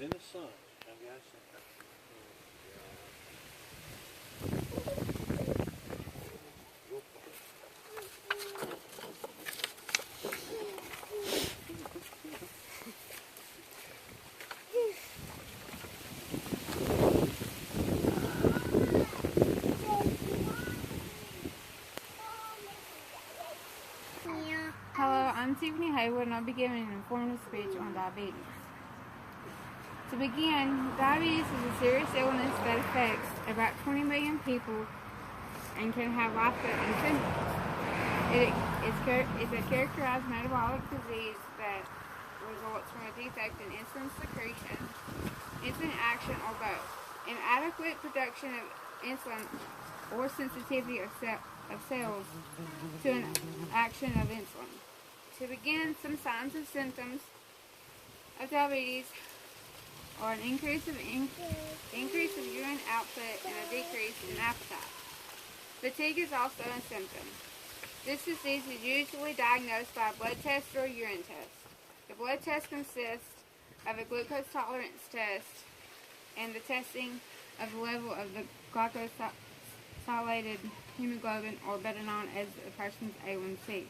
in the sun. I got some. Hello, I'm Tiffany Haywood, and I'll be giving an informative speech on diabetes. To begin, diabetes is a serious illness that affects about 20 million people and can have life-threatening symptoms. It's a characterized metabolic disease that results from a defect in insulin secretion, insulin action, or both. Inadequate production of insulin or sensitivity of cells to an action of insulin. To begin, some signs and symptoms of diabetes are an increase of urine output and a decrease in appetite. Fatigue is also a symptom. This disease is usually diagnosed by a blood test or a urine test. The blood test consists of a glucose tolerance test and the testing of the level of the glycosylated hemoglobin, or better known as a person's A1C.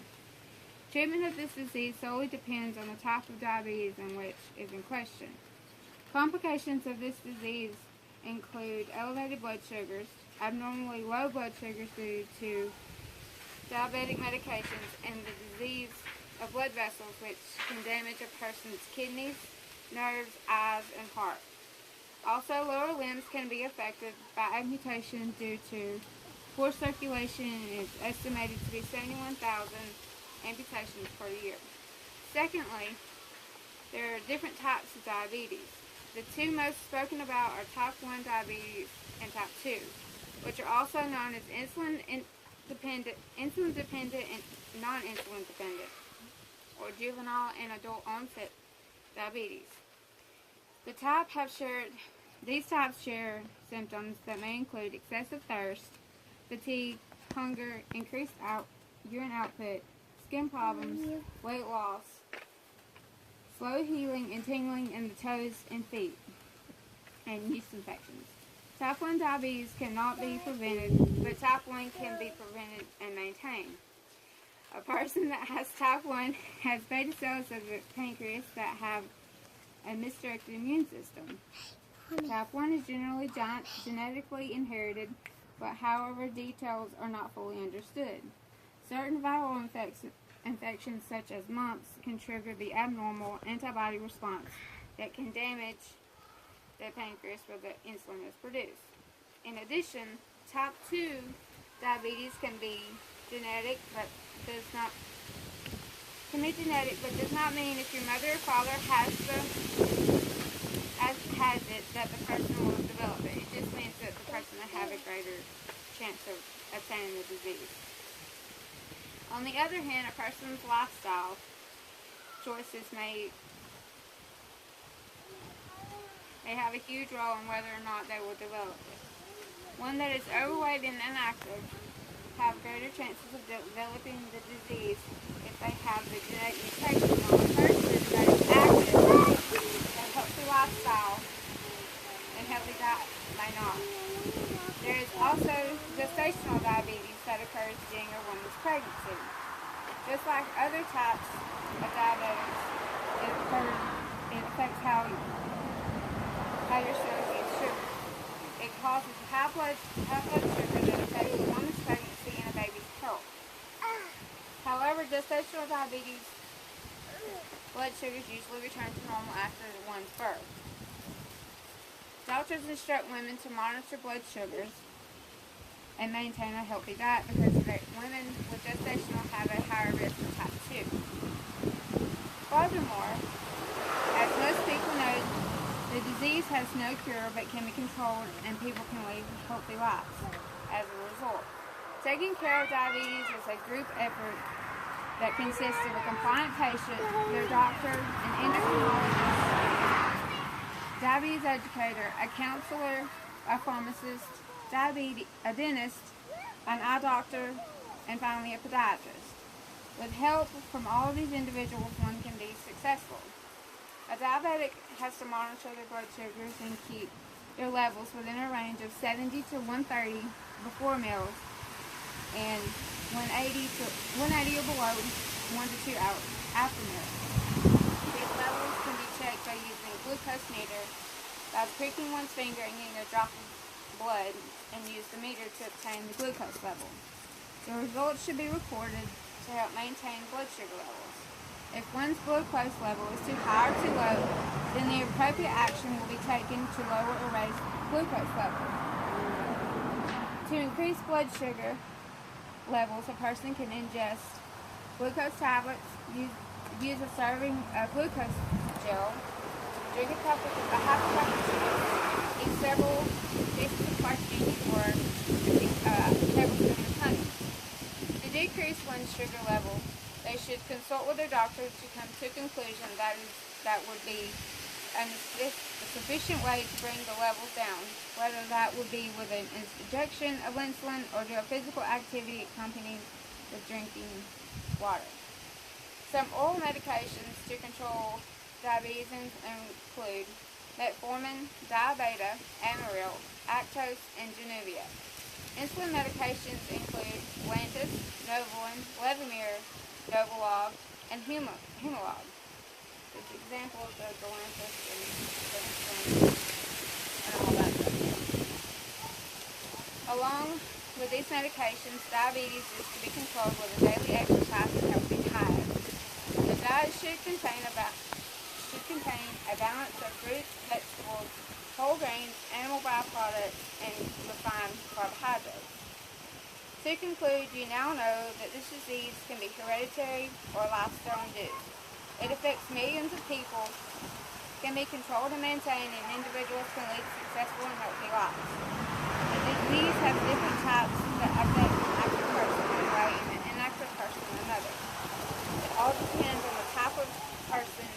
Treatment of this disease solely depends on the type of diabetes in which is in question. Complications of this disease include elevated blood sugars, abnormally low blood sugars due to diabetic medications, and the disease of blood vessels, which can damage a person's kidneys, nerves, eyes, and heart. Also, lower limbs can be affected by amputation due to poor circulation, and is estimated to be 71,000 amputations per year. Secondly, there are different types of diabetes. The two most spoken about are type 1 diabetes and type 2, which are also known as insulin-dependent and non-insulin dependent, or juvenile and adult onset diabetes. These types share symptoms that may include excessive thirst, fatigue, hunger, increased urine output, skin problems, weight loss, slow healing and tingling in the toes and feet, and yeast infections. Type 1 diabetes cannot be prevented, but type 1 can be prevented and maintained. A person that has type 1 has beta cells of the pancreas that have a misdirected immune system. Type 1 is generally genetically inherited, but however details are not fully understood. Certain viral infections such as mumps can trigger the abnormal antibody response that can damage the pancreas where the insulin is produced. In addition, type 2 diabetes can be genetic, but does not mean if your mother or father has it that the person will develop it. It just means that the person will have a greater chance of obtaining the disease. On the other hand, a person's lifestyle choices may have a huge role in whether or not they will develop it. One that is overweight and inactive have greater chances of developing the disease if they have the genetic mutation, while a person that is active, a healthy lifestyle, and healthy diet may not. There is also gestational diabetes that occurs during a woman's pregnancy. Just like other types of diabetes, it affects how your cells get sugar. It causes high blood sugar that affects a woman's pregnancy and a baby's health. However, gestational diabetes blood sugars usually return to normal after one's birth. Doctors instruct women to monitor blood sugars and maintain a healthy diet because women with gestational have a higher risk of type 2. Furthermore, as most people know, the disease has no cure but can be controlled, and people can live healthy lives as a result. Taking care of diabetes is a group effort that consists of a compliant patient, their doctor, an endocrinologist, diabetes educator, a counselor, a pharmacist, a dentist, an eye doctor, and finally a podiatrist. With help from all of these individuals, one can be successful. A diabetic has to monitor their blood sugars and keep their levels within a range of 70 to 130 before meals and 180 or below 1 to 2 hours after meals. These levels can be checked by using a glucose meter by pricking one's finger and getting a drop of blood and use the meter to obtain the glucose level. The results should be recorded to help maintain blood sugar levels. If one's glucose level is too high or too low, then the appropriate action will be taken to lower or raise glucose levels. To increase blood sugar levels, a person can ingest glucose tablets, use a serving of glucose gel, drink a half a cup of juice, eat several pieces of carcini or a tablespoon of honey. To decrease one's sugar level, they should consult with their doctor to come to a conclusion that would be a sufficient way to bring the levels down, whether that would be with an injection of insulin or do a physical activity accompanied with drinking water. Some oral medications to control diabetes include metformin, diabeta, amaryl, actose, and Januvia. Insulin medications include Lantus, Novolin, Levemir, Novolog, and Humalog. There's examples of the Lantus and the insulin and all that stuff. Along with these medications, diabetes is to be controlled with a daily exercise and healthy diet. The diet should contain a balance of fruits, vegetables, whole grains, animal byproducts, and refined carbohydrates. To conclude, you now know that this disease can be hereditary or lifestyle induced. It affects millions of people, can be controlled and maintained, and individuals can lead successful and healthy lives. The disease has different types that affect an active person one way and an inactive person another. It all depends on the type of person,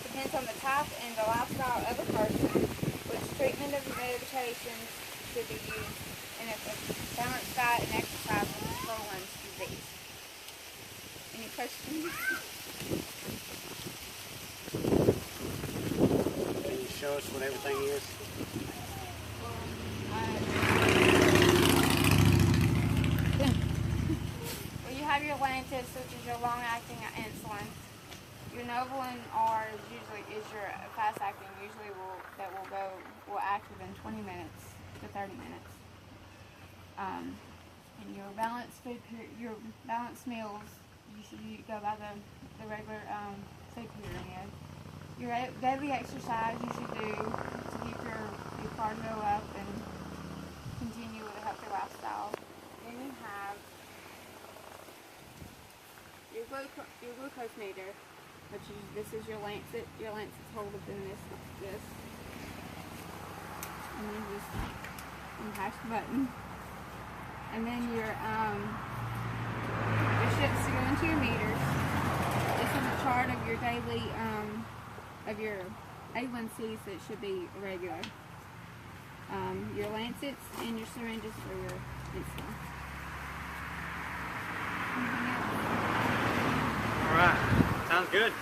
depends on the type and the lifestyle of a person, which treatment of medications should be used, and if a balanced diet and exercise will control one's disease. Any questions? Can you show us what everything is? Well, you have your Lantus, which is your long-acting insulin. Your Novolin R is your fast-acting. Usually will act within 20 minutes to 30 minutes. And your balanced meals, you should go by the regular food pyramid. Your daily exercise you should do to keep your cardio up and continue with a healthy lifestyle. Then you have your glucose meter, this is your lancet. Your lancet's hold up in this. And then just unpack the button. And then your shifts to go into your meters. This is a chart of your daily of your A1Cs that should be regular. Your lancets and your syringes for your insulin. All right, sounds good.